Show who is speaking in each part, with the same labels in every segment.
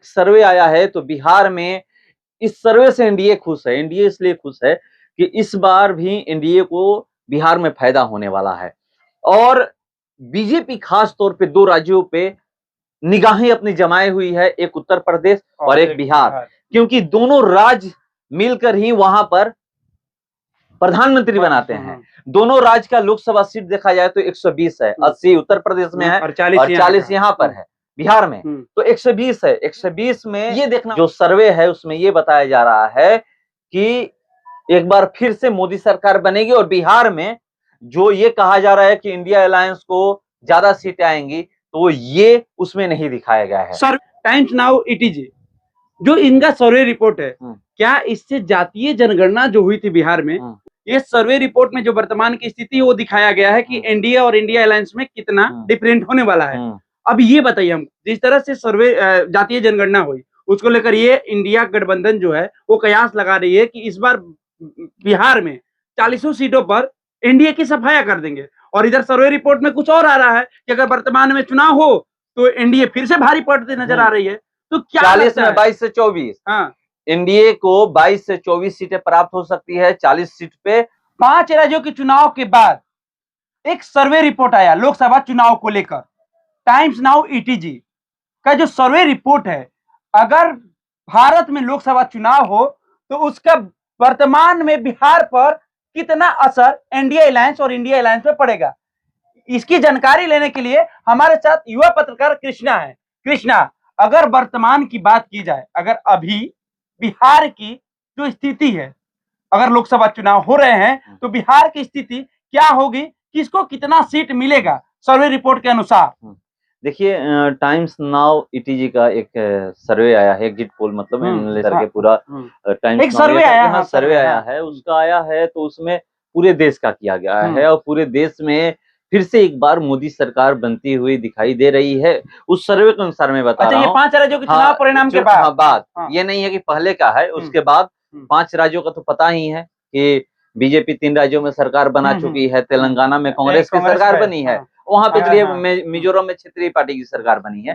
Speaker 1: सर्वे आया है तो बिहार में इस सर्वे से एनडीए खुश है। एनडीए इसलिए खुश है कि इस बार भी एनडीए को बिहार में फायदा होने वाला है और बीजेपी खास तौर पे दो राज्यों पे निगाहें अपनी जमाई हुई है, एक उत्तर प्रदेश और एक बिहार, क्योंकि दोनों राज्य मिलकर ही वहां पर प्रधानमंत्री बनाते हैं। दोनों राज्य का लोकसभा सीट देखा जाए तो 120 है, 80 उत्तर प्रदेश में है और 40 यहाँ पर है बिहार में, तो 120 है। 120 में ये देखना जो सर्वे है उसमें ये बताया जा रहा है कि एक बार फिर से मोदी सरकार बनेगी और बिहार में जो ये कहा जा रहा है कि इंडिया अलायंस को ज्यादा सीटें आएंगी तो ये उसमें नहीं दिखाया गया है।
Speaker 2: सर, टाइम्स नाउ इटीजी जो इनका सर्वे रिपोर्ट है, क्या इससे जातीय जनगणना जो हुई थी बिहार में, ये सर्वे रिपोर्ट में जो वर्तमान की स्थिति है वो दिखाया गया है कि एनडीए और इंडिया अलायंस में कितना डिफरेंट होने वाला है। अब ये बताइए हम, जिस तरह से सर्वे जातीय जनगणना हुई उसको लेकर ये इंडिया गठबंधन जो है वो कयास लगा रही है कि इस बार बिहार में 40 सीटों पर एनडीए की सफाया कर देंगे, और इधर सर्वे रिपोर्ट में कुछ और आ रहा है कि अगर वर्तमान में चुनाव हो तो एनडीए फिर से भारी पड़ती नजर आ रही है। तो क्या
Speaker 1: 40 में 22 से 24, हाँ, एनडीए को 22 से 24 सीटें प्राप्त हो सकती है 40 सीट पे।
Speaker 2: 5 राज्यों के चुनाव के बाद एक सर्वे रिपोर्ट आया लोकसभा चुनाव को लेकर, टाइम्स नाउ ईटीजी का जो सर्वे रिपोर्ट है, अगर भारत में लोकसभा चुनाव हो तो उसका वर्तमान में बिहार पर कितना असर एनडीए अलायंस और इंडिया अलायंस पे पड़ेगा, इसकी जानकारी लेने के लिए हमारे साथ युवा पत्रकार कृष्णा है। कृष्णा, अगर वर्तमान की बात की जाए, अगर अभी बिहार की जो स्थिति है, अगर लोकसभा चुनाव हो रहे हैं तो बिहार की स्थिति क्या होगी, किसको कितना सीट मिलेगा सर्वे रिपोर्ट के अनुसार?
Speaker 1: देखिए, टाइम्स नाउ ईटीजी का एक सर्वे आया है, एग्जिट पोल मतलब के पूरा टाइम्स
Speaker 2: एक सर्वे आया,
Speaker 1: हाँ, सर्वे आया है, उसका आया है तो उसमें पूरे देश का किया गया है और पूरे देश में फिर से एक बार मोदी सरकार बनती हुई दिखाई दे रही है। उस सर्वे के अनुसार मैं बता रहा हूँ।
Speaker 2: ये 5 राज्यों के चुनाव परिणाम के बाद
Speaker 1: ये नहीं है कि पहले का है, उसके बाद 5 राज्यों का तो पता ही है कि बीजेपी 3 राज्यों में सरकार बना चुकी है, तेलंगाना में कांग्रेस की सरकार बनी है, वहां पे मिजोरम में क्षेत्रीय पार्टी की सरकार बनी है।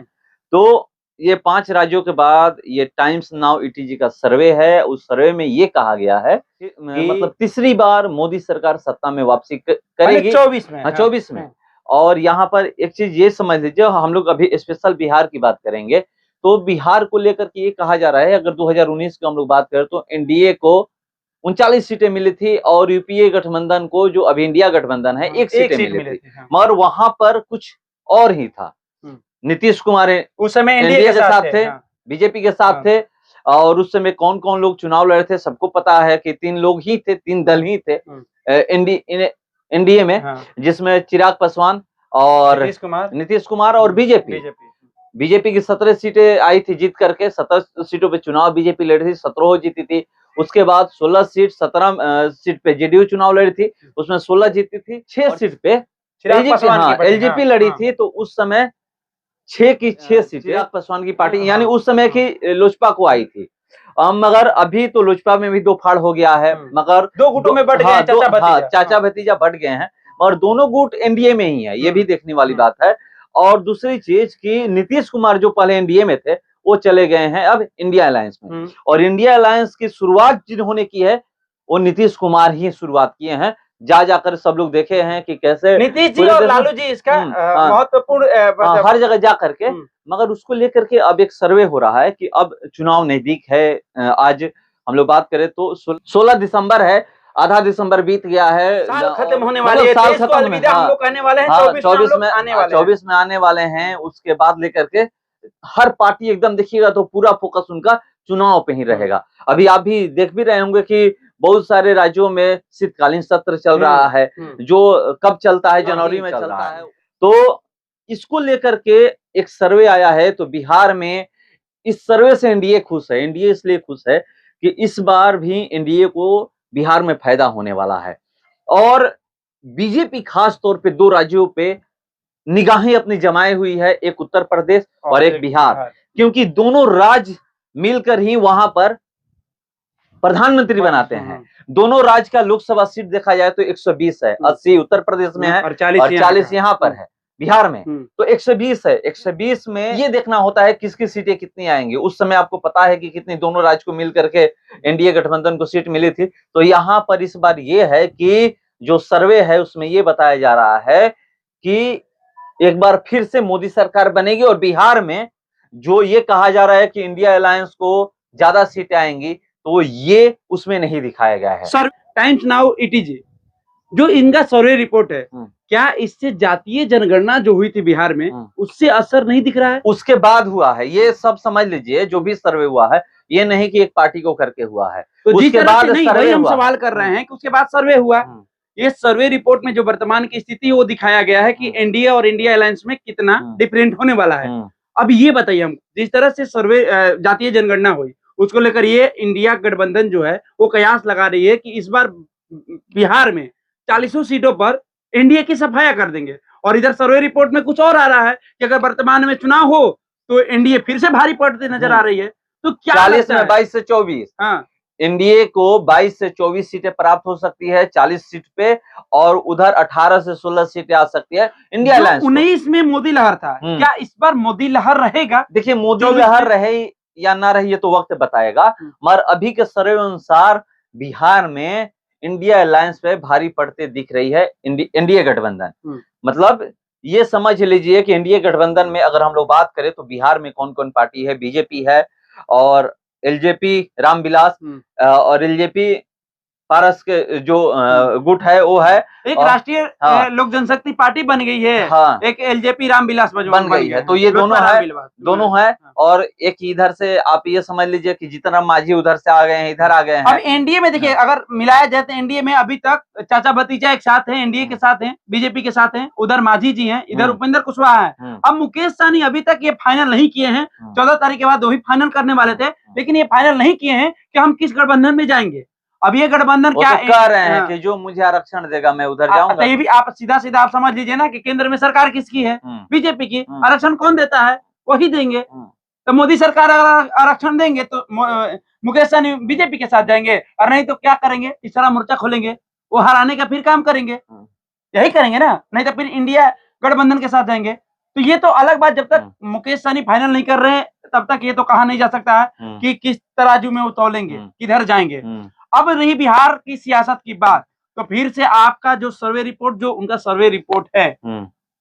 Speaker 1: तो ये 5 राज्यों के बाद ये टाइम्स नाउ ईटीजी का सर्वे है, उस सर्वे में ये कहा गया है कि मतलब तीसरी बार मोदी सरकार सत्ता में वापसी करेगी 24 में। और यहाँ पर एक चीज ये समझ लीजिए, हम लोग अभी स्पेशल बिहार की बात करेंगे तो बिहार को लेकर के ये कहा जा रहा है, अगर 2019 की हम लोग बात करें तो एनडीए को 39 सीटें मिली थी और यूपीए गठबंधन को, जो अभी इंडिया गठबंधन है, 1 सीटें मिली थी, मगर वहां पर कुछ और ही था। नीतीश कुमार
Speaker 2: उस समय
Speaker 1: एनडीए के साथ थे, बीजेपी के साथ थे, और उस समय कौन कौन लोग चुनाव लड़े थे सबको पता है कि 3 लोग ही थे, 3 दल ही थे एनडीए में, जिसमें चिराग पासवान और नीतीश कुमार और बीजेपी की 17 सीटें आई थी जीत करके, 17 सीटों पे चुनाव बीजेपी लड़ी थी, 17 जीती थी। उसके बाद 16 सीट 17 सीट पे जेडीयू चुनाव लड़ी थी, उसमें 16 जीती थी। 6 सीट पे एलजेपी लड़ी थी, तो उस समय 6 की 6 सीटें चिराग पासवान की पार्टी यानी उस समय की लोजपा को आई थी। मगर अभी तो लोजपा में भी 2 फाड़ हो गया है, मगर
Speaker 2: 2 गुटों में बट गए,
Speaker 1: चाचा भतीजा बट गए हैं और दोनों गुट एनडीए में ही है, ये भी देखने वाली बात है। और दूसरी चीज कि नीतीश कुमार जो पहले एनडीए में थे वो चले गए हैं अब इंडिया अलायंस में, और इंडिया अलायंस की शुरुआत जिन्होंने की है वो नीतीश कुमार ही शुरुआत किए हैं। जाकर सब लोग देखे हैं कि कैसे
Speaker 2: नीतीश जी और लालू जी इसका महत्वपूर्ण
Speaker 1: हर जगह जा करके, मगर उसको लेकर के अब एक सर्वे हो रहा है कि अब चुनाव नजदीक है। आज हम लोग बात करें तो 16 दिसंबर है, आधा दिसंबर बीत गया है,
Speaker 2: साल खत्म होने वाली है,
Speaker 1: साल खत्म होने,
Speaker 2: हम लोग कहने वाले हैं
Speaker 1: 24 में आने वाले हैं। उसके बाद लेकर के हर पार्टी एकदम देखिएगा तो पूरा फोकस उनका चुनाव पे ही रहेगा। अभी आप भी देख भी रहे होंगे कि बहुत सारे राज्यों में शीतकालीन सत्र चल रहा है, जो कब चलता है, जनवरी में चलता है। तो इसको लेकर के एक सर्वे आया है तो बिहार में इस सर्वे से एनडीए खुश है। एनडीए इसलिए खुश है कि इस बार भी एनडीए को बिहार में फायदा होने वाला है और बीजेपी खास तौर पे 2 राज्यों पे निगाहें अपनी जमाई हुई है, एक उत्तर प्रदेश और एक बिहार, क्योंकि दोनों राज्य मिलकर ही वहां पर प्रधानमंत्री बनाते हैं। दोनों राज्य का लोकसभा सीट देखा जाए तो 120 है, 80 उत्तर प्रदेश में है और 40 यहाँ पर है बिहार में तो 120 है। 120 में ये देखना होता है किसकी सीटें कितनी आएंगी। उस समय आपको पता है कि कितनी दोनों राज्य को मिल करके एनडीए गठबंधन को सीट मिली थी। तो यहाँ पर इस बार ये है कि जो सर्वे है उसमें ये बताया जा रहा है कि एक बार फिर से मोदी सरकार बनेगी और बिहार में जो ये कहा जा रहा है कि इंडिया अलायंस को ज्यादा सीटें आएंगी, तो ये उसमें नहीं दिखाया गया है।
Speaker 2: सर, टाइम्स नाउ ईटीजी जो इनका सर्वे रिपोर्ट है, क्या इससे जातीय जनगणना जो हुई थी बिहार में उससे असर नहीं दिख रहा है?
Speaker 1: उसके बाद हुआ है, ये सब समझ लीजिए। जो भी सर्वे हुआ है ये नहीं कि एक पार्टी को करके हुआ है,
Speaker 2: तो
Speaker 1: उसके बाद
Speaker 2: नहीं,
Speaker 1: सर्वे
Speaker 2: वही हम
Speaker 1: हुआ।
Speaker 2: सवाल कर रहे हैं कि उसके बाद सर्वे हुआ। ये सर्वे रिपोर्ट में जो वर्तमान की स्थिति है वो दिखाया गया है कि एनडीए और इंडिया अलायंस में कितना डिफरेंट होने वाला है। अब ये बताइए हम, जिस तरह से सर्वे जातीय जनगणना हुई उसको लेकर ये इंडिया गठबंधन जो है वो कयास लगा रही है कि इस बार बिहार में 40 सीटों पर एनडीए की सफाया कर देंगे। और इधर सर्वे रिपोर्ट में कुछ और आ रहा है कि अगर वर्तमान में चुनाव हो तो एनडीए फिर से भारी पड़ती नजर आ रही है। तो क्या
Speaker 1: 40 में 22 से 24,
Speaker 2: हाँ,
Speaker 1: एनडीए को 22 से 24 सीटें प्राप्त हो सकती है 40 सीट पे, और उधर 18 से 16 सीटें आ सकती है इंडिया अलायंस।
Speaker 2: 19 में मोदी लहर था, क्या इस बार मोदी लहर रहेगा?
Speaker 1: देखिए, मोदी लहर रहे या ना रहे ये तो वक्त बताएगा, मगर अभी के सर्वे अनुसार बिहार में इंडिया अलायंस पे भारी पड़ते दिख रही है एनडीए गठबंधन। मतलब ये समझ लीजिए कि एनडीए गठबंधन में अगर हम लोग बात करें तो बिहार में कौन कौन पार्टी है, बीजेपी है और एलजेपी रामविलास और एलजेपी पारस के जो गुट है वो है,
Speaker 2: एक राष्ट्रीय लोक जनशक्ति पार्टी बन गई है। एक एलजेपी रामविलास
Speaker 1: बन गई है। तो ये दोनों है और एक इधर से आप ये समझ लीजिए कि जीतन राम मांझी उधर से आ गए हैं, इधर आ गए हैं।
Speaker 2: अब एनडीए में देखिए अगर मिलाया जाए तो एनडीए में अभी तक चाचा भतीजा एक साथ हैं, एनडीए के साथ हैं, बीजेपी के साथ हैं, उधर मांझी जी हैं, इधर उपेंद्र कुशवाहा है। अब मुकेश सहनी अभी तक ये फाइनल नहीं किए हैं, 14 तारीख के बाद वही फाइनल करने वाले थे, लेकिन ये फाइनल नहीं किए हैं कि हम किस गठबंधन में जाएंगे। अब ये गठबंधन क्या
Speaker 1: तो कह रहे हैं कि जो मुझे आरक्षण देगा मैं उधर जाऊंगा।
Speaker 2: ये भी आप सीधा आप समझ लीजिए ना कि केंद्र में सरकार किसकी है, बीजेपी की। आरक्षण कौन देता है, वही देंगे। तो मोदी सरकार अगर आरक्षण देंगे तो मुकेश सहनी बीजेपी के साथ जाएंगे, और नहीं तो क्या करेंगे, तीसरा मोर्चा खोलेंगे, वो हराने का फिर काम करेंगे, यही करेंगे ना। नहीं तो फिर इंडिया गठबंधन के साथ जाएंगे। तो ये तो अलग बात, जब तक मुकेश सहनी फाइनल नहीं कर रहे हैं तब तक ये तो कहा नहीं जा सकता है कि किस तराजू में वो तौलेंगे, किधर जाएंगे। अब रही बिहार की सियासत की बात, तो फिर से आपका जो सर्वे रिपोर्ट, जो उनका सर्वे रिपोर्ट है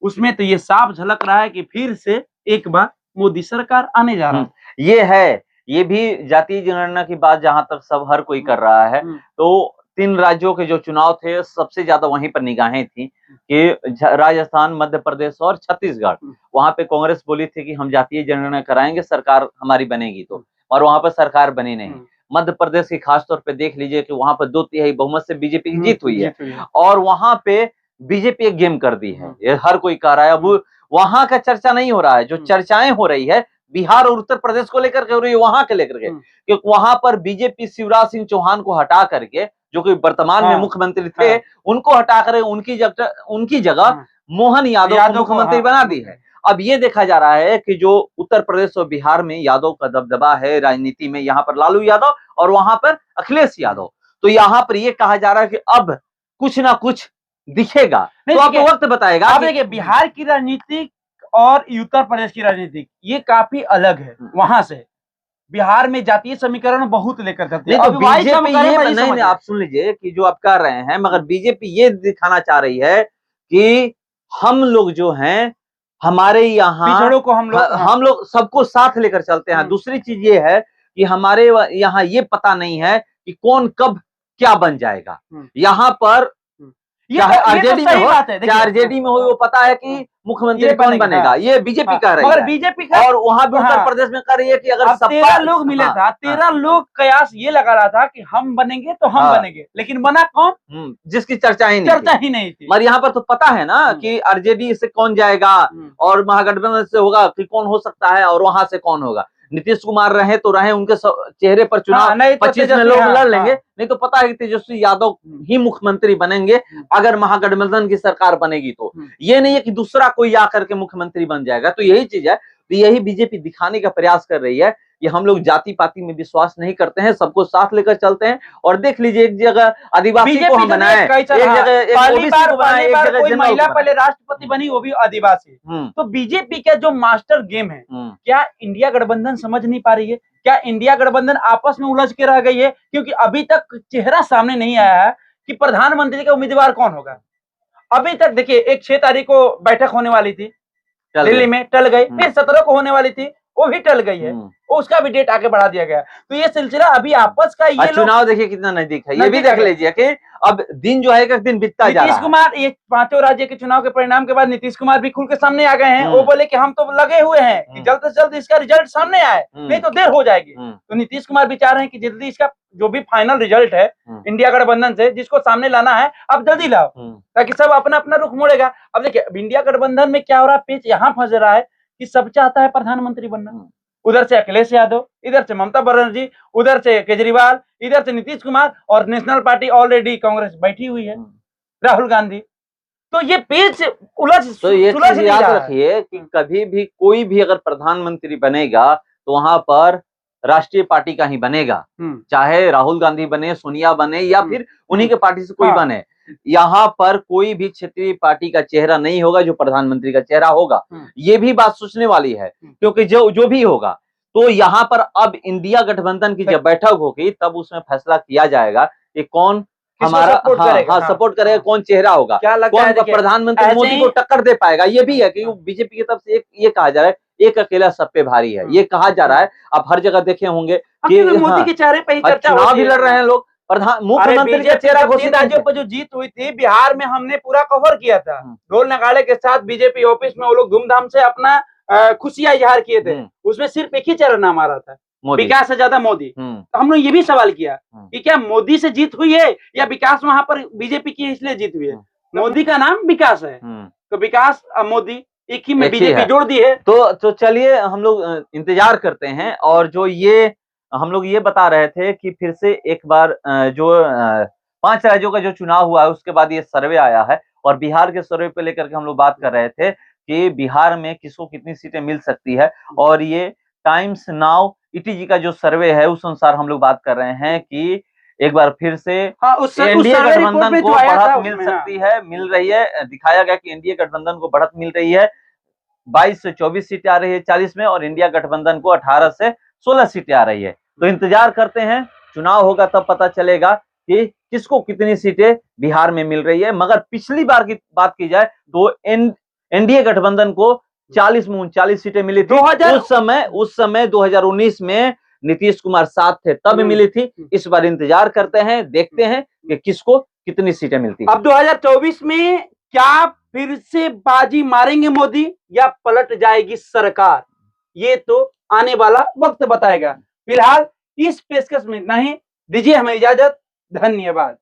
Speaker 2: उसमें तो ये साफ झलक रहा है कि फिर से एक बार मोदी सरकार आने जा रहा है।
Speaker 1: ये है, ये भी जातीय जनगणना की बात जहां तक सब हर कोई कर रहा है। तो 3 राज्यों के जो चुनाव थे सबसे ज्यादा वहीं पर निगाहें थी कि राजस्थान, मध्य प्रदेश और छत्तीसगढ़। वहां पे कांग्रेस बोली थी कि हम जातीय जनगणना कराएंगे, सरकार हमारी बनेगी, तो और वहां पर सरकार बनी नहीं। मध्य प्रदेश की खास तौर पे देख लीजिए कि वहां पर 2/3 बहुमत से बीजेपी की जीत हुई है और वहां पे बीजेपी एक गेम कर दी है, ये हर कोई कह रहा है। अब वहां का चर्चा नहीं हो रहा है, जो चर्चाएं हो रही है बिहार और उत्तर प्रदेश को लेकर के हो रही है, वहां के लेकर के, क्योंकि वहां पर बीजेपी शिवराज सिंह चौहान को हटा करके, जो कि वर्तमान में मुख्यमंत्री थे, उनको हटा कर उनकी जगह मोहन यादव को मुख्यमंत्री बना दी है। अब ये देखा जा रहा है कि जो उत्तर प्रदेश और बिहार में यादव का दबदबा है राजनीति में, यहाँ पर लालू यादव और वहां पर अखिलेश यादव, तो यहाँ पर ये कहा जा रहा है कि अब कुछ ना कुछ दिखेगा। तो आपको वक्त बताएगा।
Speaker 2: अब देखिए, बिहार की राजनीति और उत्तर प्रदेश की राजनीति ये काफी अलग है। वहां से बिहार में जातीय समीकरण बहुत लेकर करते हैं।
Speaker 1: तो बीजेपी ये नहीं, आप सुन लीजिए कि जो आप कर रहे हैं, मगर बीजेपी ये दिखाना चाह रही है कि हम लोग जो हैं, हमारे यहाँ
Speaker 2: पिछड़ों को हम लोग
Speaker 1: सबको साथ लेकर चलते हैं। दूसरी चीज ये है कि हमारे यहाँ ये पता नहीं है कि कौन कब क्या बन जाएगा। यहाँ पर चाहे आरजेडी में हो, चाहे आरजेडी में हो, वो पता है कि मुख्यमंत्री कौन बनेगा, ये बीजेपी कह रही है।
Speaker 2: बीजेपी
Speaker 1: और वहां भी उत्तर प्रदेश में कह रही है कि अगर
Speaker 2: 13 लोग मिले था, 13 लोग कयास ये लगा रहा था कि हम बनेंगे तो हम बनेंगे, लेकिन बना कौन,
Speaker 1: जिसकी चर्चा ही
Speaker 2: नहीं थी।
Speaker 1: मगर यहाँ पर तो पता है ना कि आरजेडी से कौन जाएगा और महागठबंधन से होगा कि कौन हो सकता है और वहां से कौन होगा। नीतीश कुमार रहे तो रहे, उनके चेहरे पर चुनाव 25 में लोग लड़ लेंगे, नहीं तो पता है कि तेजस्वी यादव ही मुख्यमंत्री बनेंगे अगर महागठबंधन की सरकार बनेगी। तो ये नहीं है कि दूसरा कोई आकर के मुख्यमंत्री बन जाएगा। तो यही चीज है। तो यही बीजेपी दिखाने का प्रयास कर रही है कि हम लोग जाति पाति में विश्वास नहीं करते हैं, सबको साथ लेकर चलते हैं। और देख लीजिए, एक जगह आदिवासी को हम बनाए, एक जगह एक ओबीसी को बनाए, एक जगह
Speaker 2: कोई
Speaker 1: जनरल
Speaker 2: महिला
Speaker 1: को
Speaker 2: पहले राष्ट्रपति बनी, वो भी आदिवासी।
Speaker 1: बनाए।
Speaker 2: तो बीजेपी का जो मास्टर गेम है, क्या इंडिया गठबंधन समझ नहीं पा रही है? क्या इंडिया गठबंधन आपस में उलझ के रह गई है? क्योंकि अभी तक चेहरा सामने नहीं आया है कि प्रधानमंत्री का उम्मीदवार कौन होगा। अभी तक देखिए, एक 6 तारीख को बैठक होने वाली थी दिल्ली में, टल गई। फिर 17 को होने वाली थी, वो भी टल गई है, उसका भी डेट आगे बढ़ा दिया गया। तो ये सिलसिला अभी आपस का, ये
Speaker 1: चुनाव देखिए कितना नजदीक है, ये भी देख लीजिए कि अब दिन जो है एक दिन बीतता जा रहा है।
Speaker 2: नीतीश कुमार, ये 5 राज्य के चुनाव के परिणाम के बाद नीतीश कुमार भी खुल के सामने आ गए हैं। वो बोले कि हम तो लगे हुए हैं कि जल्द से जल्द इसका रिजल्ट सामने आए, नहीं तो देर हो जाएगी। तो नीतीश कुमार भी चाह रहे हैं कि जल्दी इसका जो भी फाइनल रिजल्ट है इंडिया गठबंधन से, जिसको सामने लाना है, अब जल्दी लाओ, ताकि सब अपना अपना रुख मोड़ेगा। अब देखिए, इंडिया गठबंधन में क्या हो रहा है, पेच यहाँ फंस रहा है कि सब चाहता है प्रधानमंत्री बनना। उधर से अखिलेश यादव, इधर से ममता बनर्जी, उधर से केजरीवाल, इधर से नीतीश कुमार, और नेशनल पार्टी ऑलरेडी कांग्रेस बैठी हुई है, राहुल गांधी। तो ये पेच उलझ,
Speaker 1: तो ये चीज याद रखिए कि कभी भी कोई भी अगर प्रधानमंत्री बनेगा तो वहां पर राष्ट्रीय पार्टी का ही बनेगा, चाहे राहुल गांधी बने, सोनिया बने, या फिर उन्हीं के पार्टी से कोई बने। यहाँ पर कोई भी क्षेत्रीय पार्टी का चेहरा नहीं होगा जो प्रधानमंत्री का चेहरा होगा। ये भी बात सोचने वाली है, क्योंकि जो भी होगा, तो यहाँ पर अब इंडिया गठबंधन की जब बैठक होगी तब उसमें फैसला किया जाएगा कि कौन हमारा सपोर्ट करेगा, कौन चेहरा होगा, कौन प्रधानमंत्री मोदी को टक्कर दे पाएगा। ये भी है कि बीजेपी की तरफ से ये कहा जा रहा है, एक अकेला सब पे भारी है, ये कहा जा रहा है। आप हर जगह देखे होंगे कि
Speaker 2: मोदी के चेहरे पे ही चर्चा
Speaker 1: चुनाव भी लड़ रहे हैं लोग, मुख्यमंत्री का चेहरा घोषित।
Speaker 2: राज्यों पर जो जीत हुई थी, बिहार में हमने पूरा कवर किया था, ढोल नगाड़े के साथ बीजेपी ऑफिस में वो लोग धूमधाम से अपना खुशियां इजहार किए थे। उसमें सिर्फ एक ही चेहरा नाम आ रहा था, विकास से ज्यादा मोदी। तो हमने ये भी सवाल किया कि क्या मोदी से जीत हुई है या विकास वहां पर बीजेपी की इसलिए जीत हुई है? मोदी का नाम विकास है, तो विकास मोदी एक ही में बीजेपी जोड़ दी है।
Speaker 1: तो चलिए हम लोग इंतजार करते हैं। और जो ये हम लोग ये बता रहे थे कि फिर से एक बार जो 5 राज्यों का जो चुनाव हुआ है उसके बाद ये सर्वे आया है, और बिहार के सर्वे पे लेकर के हम लोग बात कर रहे थे कि बिहार में किसको कितनी सीटें मिल सकती है। और ये टाइम्स नाउ ईटीजी का जो सर्वे है उस अनुसार हम लोग बात कर रहे हैं कि एक बार फिर से एनडीए गठबंधन को बढ़त मिल सकती है, मिल रही है। दिखाया गया कि एनडीए गठबंधन को बढ़त मिल रही है, 22 से 24 सीटें आ रही है 40 में, और इंडिया गठबंधन को 18 से 16 सीटें आ रही है। तो इंतजार करते हैं, चुनाव होगा तब पता चलेगा कि किसको कितनी सीटें बिहार में मिल रही है। मगर पिछली बार की बात की जाए तो एनडीए गठबंधन को 40 में 39 सीटें मिली थी। उस समय 2019 में नीतीश कुमार साथ थे तब मिली थी। इस बार इंतजार करते हैं, देखते हैं कि किसको कितनी सीटें मिलती है।
Speaker 2: अब 2024 में क्या फिर से बाजी मारेंगे मोदी या पलट जाएगी सरकार, ये तो आने वाला वक्त बताएगा। फिलहाल इस पेशकश में इतना ही, दीजिए हमें इजाजत, धन्यवाद।